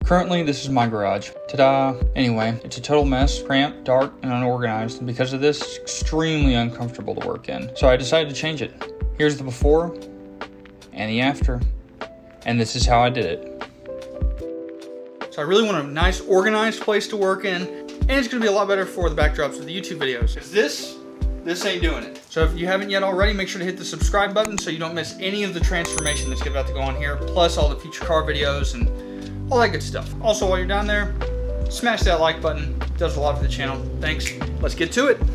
Currently, this is my garage. Ta-da! Anyway, it's a total mess, cramped, dark, and unorganized, and because of this, it's extremely uncomfortable to work in. So I decided to change it. Here's the before and the after, and this is how I did it. So I really want a nice, organized place to work in, and it's gonna be a lot better for the backdrops of the YouTube videos. Because this ain't doing it. So if you haven't yet already, make sure to hit the subscribe button so you don't miss any of the transformation that's about to go on here, plus all the future car videos and all that good stuff. Also, while you're down there, smash that like button. It does a lot for the channel. Thanks. Let's get to it.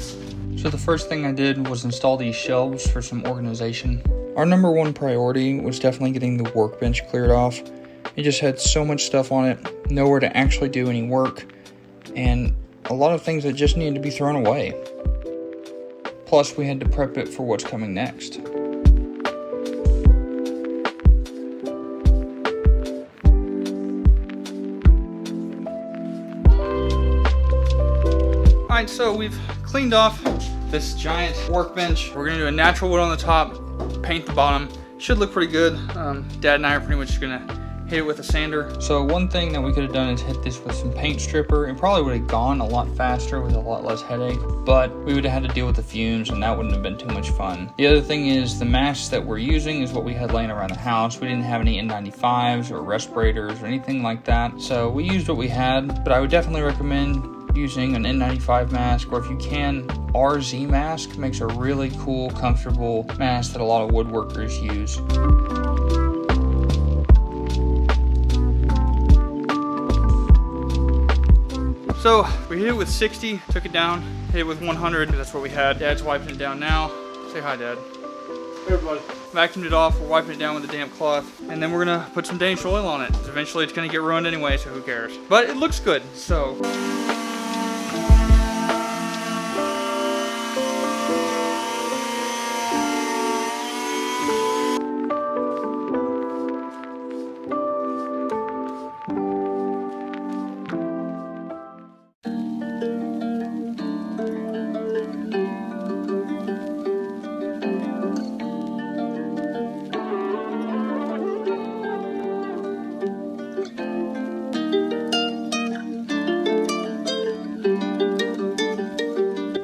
So the first thing I did was install these shelves for some organization. Our number one priority was definitely getting the workbench cleared off. It just had so much stuff on it, nowhere to actually do any work, and a lot of things that just needed to be thrown away. Plus, we had to prep it for what's coming next. Alright, so we've cleaned off this giant workbench. We're gonna do a natural wood on the top, paint the bottom. Should look pretty good. Dad and I are pretty much gonna hit it with a sander. So one thing that we could have done is hit this with some paint stripper. It probably would have gone a lot faster with a lot less headache, but we would have had to deal with the fumes and that wouldn't have been too much fun. The other thing is the masks that we're using is what we had laying around the house. We didn't have any N95s or respirators or anything like that. So we used what we had, but I would definitely recommend using an N95 mask, or if you can, RZ mask makes a really cool, comfortable mask that a lot of woodworkers use. So we hit it with 60, took it down, hit it with 100, that's what we had. Dad's wiping it down now. Say hi, Dad. Hey, everybody. Vacuumed it off, we're wiping it down with a damp cloth, and then we're gonna put some Danish oil on it. Eventually it's gonna get ruined anyway, so who cares? But it looks good, so.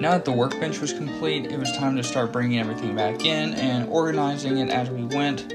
Now that the workbench was complete, it was time to start bringing everything back in and organizing it as we went.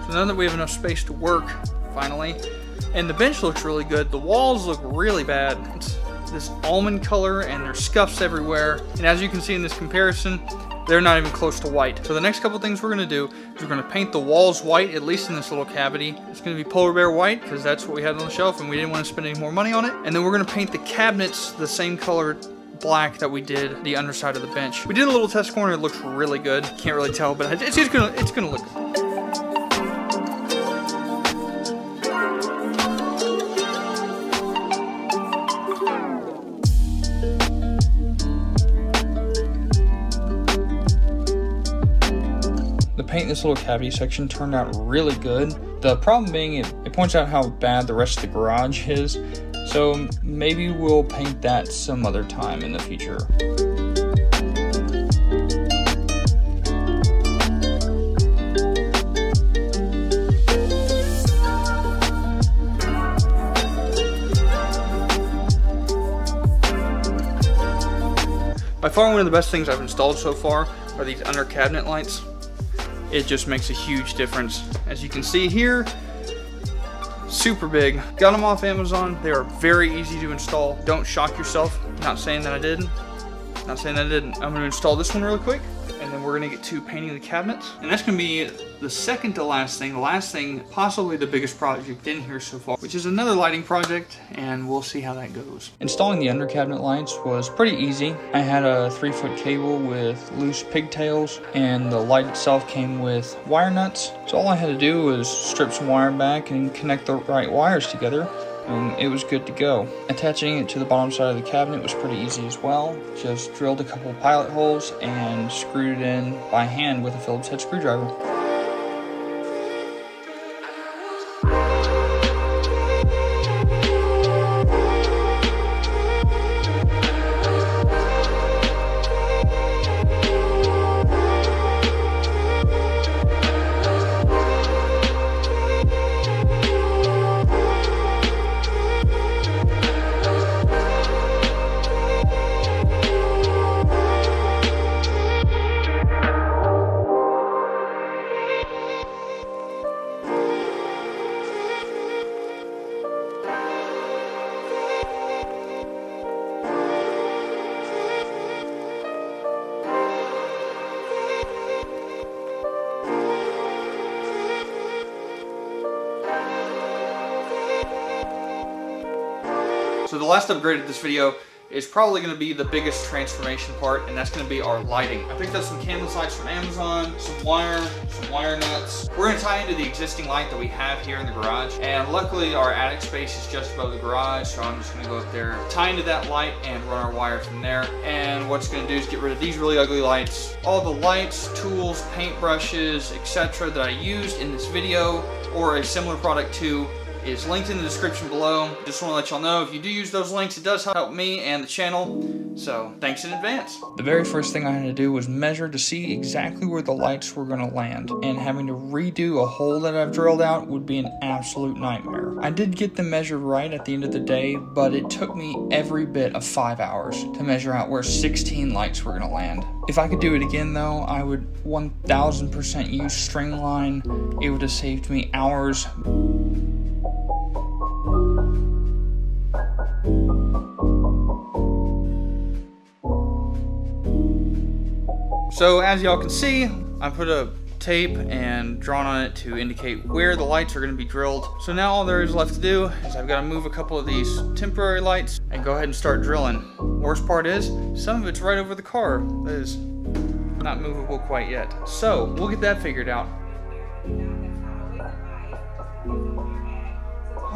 Now that we have enough space to work, finally, and the bench looks really good, the walls look really bad. It's this almond color and there's scuffs everywhere. And as you can see in this comparison, they're not even close to white. So the next couple things we're gonna do is we're gonna paint the walls white, at least in this little cavity. It's gonna be polar bear white because that's what we had on the shelf and we didn't want to spend any more money on it. And then we're gonna paint the cabinets the same color black that we did the underside of the bench. We did a little test corner, it looks really good. Can't really tell, but it's gonna look good. The paint in this little cavity section turned out really good. The problem being it points out how bad the rest of the garage is, so maybe we'll paint that some other time in the future. By far one of the best things I've installed so far are these under cabinet lights. It just makes a huge difference. As you can see here, super big. Got them off Amazon. They are very easy to install. Don't shock yourself. Not saying that I did. Not saying that I didn't. I'm gonna install this one really quick, and then we're gonna get to painting the cabinets. And that's gonna be the second to last thing. The last thing, possibly the biggest project in here so far, which is another lighting project, and we'll see how that goes. Installing the under cabinet lights was pretty easy. I had a 3-foot cable with loose pigtails, and the light itself came with wire nuts. So all I had to do was strip some wire back and connect the right wires together, and it was good to go. Attaching it to the bottom side of the cabinet was pretty easy as well. Just drilled a couple pilot holes and screwed it in by hand with a Phillips head screwdriver. So the last upgrade of this video is probably going to be the biggest transformation part, and that's going to be our lighting. I picked up some CANLESS lights from Amazon, some wire nuts. We're going to tie into the existing light that we have here in the garage, and luckily our attic space is just above the garage, so I'm just going to go up there, tie into that light, and run our wire from there. And what's going to do is get rid of these really ugly lights. All the lights, tools, paint brushes, etc. that I used in this video, or a similar product to, is linked in the description below. Just want to let y'all know, if you do use those links, it does help me and the channel, so thanks in advance. The very first thing I had to do was measure to see exactly where the lights were going to land, and having to redo a hole that I've drilled out would be an absolute nightmare. I did get the measure right at the end of the day, but it took me every bit of 5 hours to measure out where 16 lights were going to land. If I could do it again though, I would 1000% use string line. It would have saved me hours. So as y'all can see, I put a tape and drawn on it to indicate where the lights are going to be drilled. So now all there is left to do is I've got to move a couple of these temporary lights and go ahead and start drilling. Worst part is, some of it's right over the car. That is not movable quite yet. So we'll get that figured out.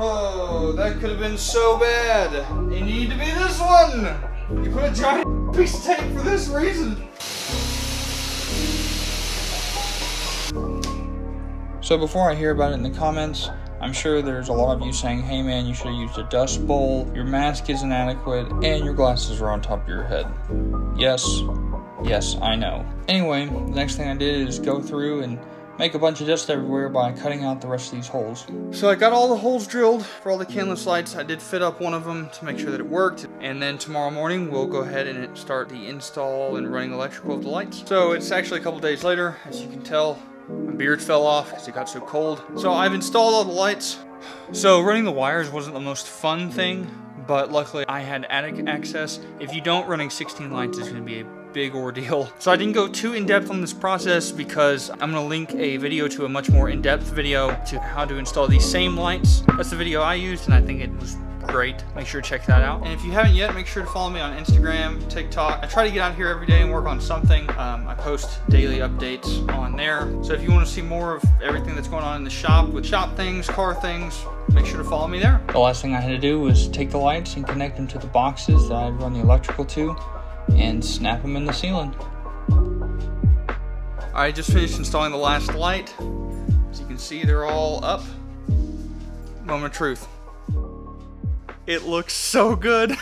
Oh, that could have been so bad. It needed to be this one. You put a giant piece of tape for this reason. So before I hear about it in the comments, I'm sure there's a lot of you saying, hey man, you should have used a dust bowl, your mask is inadequate, and your glasses are on top of your head. Yes, I know. Anyway, the next thing I did is go through and make a bunch of dust everywhere by cutting out the rest of these holes. So I got all the holes drilled for all the CANLESS lights. I did fit up one of them to make sure that it worked. And then tomorrow morning, we'll go ahead and start the install and running electrical of the lights. So it's actually a couple days later. As you can tell, my beard fell off because it got so cold. So I've installed all the lights. So running the wires wasn't the most fun thing, but luckily I had attic access. If you don't, running 16 lights is going to be a big ordeal. So I didn't go too in-depth on this process because I'm going to link a video to a much more in-depth video to how to install these same lights. That's the video I used, and I think it was great. Make sure to check that out. And if you haven't yet, make sure to follow me on Instagram, TikTok. I try to get out here every day and work on something. I post daily updates on there. So if you want to see more of everything that's going on in the shop with shop things, car things, make sure to follow me there. The last thing I had to do was take the lights and connect them to the boxes that I'd run the electrical to and snap them in the ceiling. I just finished installing the last light. As you can see, they're all up. Moment of truth. It looks so good.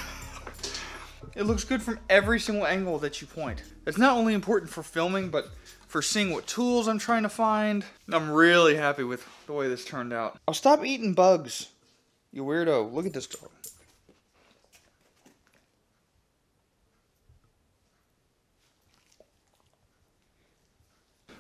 It looks good from every single angle that you point. It's not only important for filming, but for seeing what tools I'm trying to find. I'm really happy with the way this turned out. Oh, stop eating bugs, you weirdo. Look at this dog.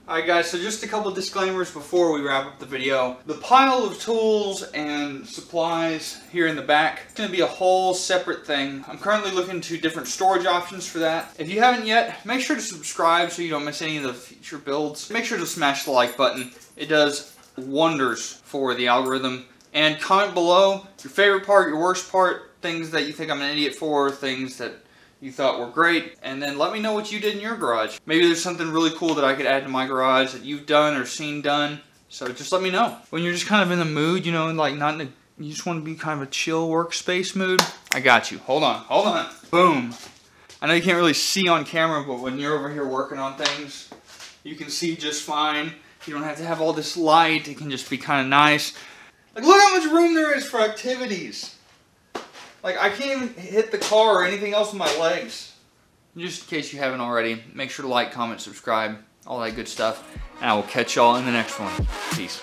Alright guys, so just a couple disclaimers before we wrap up the video. The pile of tools and supplies here in the back is going to be a whole separate thing. I'm currently looking into different storage options for that. If you haven't yet, make sure to subscribe so you don't miss any of the future builds. Make sure to smash the like button. It does wonders for the algorithm. And comment below your favorite part, your worst part, things that you think I'm an idiot for, things that you thought were great, and then let me know what you did in your garage. Maybe there's something really cool that I could add to my garage that you've done or seen done. So just let me know. When you're just kind of in the mood, you know, like not in a, you just want to be kind of a chill workspace mood, I got you. Hold on. Boom. I know you can't really see on camera, but when you're over here working on things, you can see just fine. You don't have to have all this light. It can just be kind of nice. Like, look how much room there is for activities. Like, I can't even hit the car or anything else with my legs. Just in case you haven't already, make sure to like, comment, subscribe, all that good stuff. And I will catch y'all in the next one. Peace.